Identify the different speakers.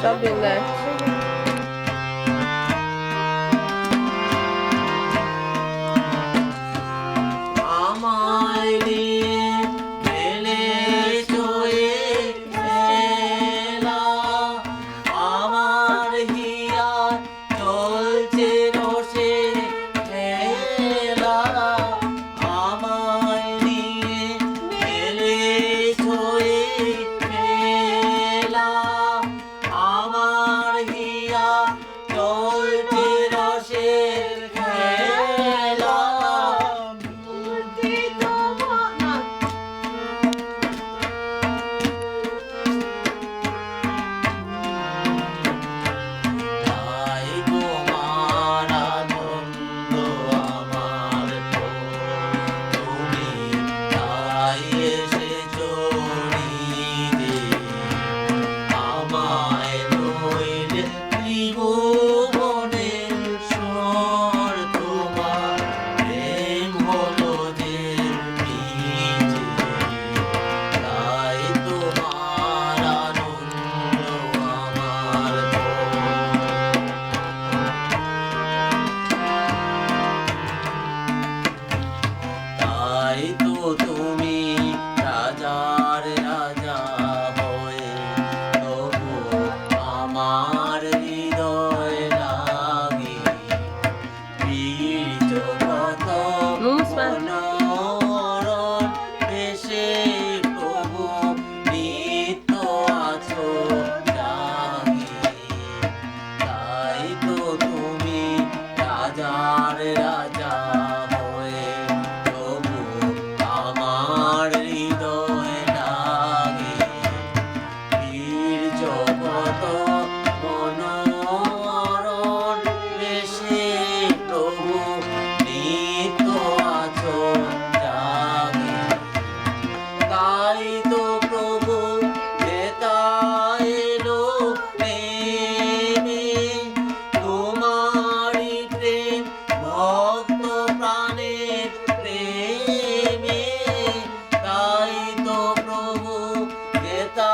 Speaker 1: সব বিন্দায়
Speaker 2: আমায় নিয়ে মেলে চয়ে এলা, আমার হিয়া চলছে রসে খেলা। আমায় নিয়ে মেলে চয়ে এলা, আমার হিয়া চলছে রসের খেলা। তাই তোমার আনন্দ আমার তো, তুমি তাই এসেছো নিতে আমায়। নইলে ত্রিভুবনের স্বর তোমার প্রেম হলো যে বীজে। তাই তোমার আনন্দ আমার তো। তাই তো তুমি রাজার রাজা হয়ে তবু আমার হৃদয় লাগে বীর জগত মনোরণ দেশে প্রভু নিত্য আছো জাগে। তাই তো তুমি রাজার রাজা হয়ে তবু আমার হৃদয় লাগে বীর জগত মনোরণ বেশে প্রভু নিত্য আছো জাগে। তাই তো প্রভু যেতা এলো প্রেমে, তোমারই প্রেম ভক্ত প্রাণের প্রেমে। তাই তো প্রভু যেতা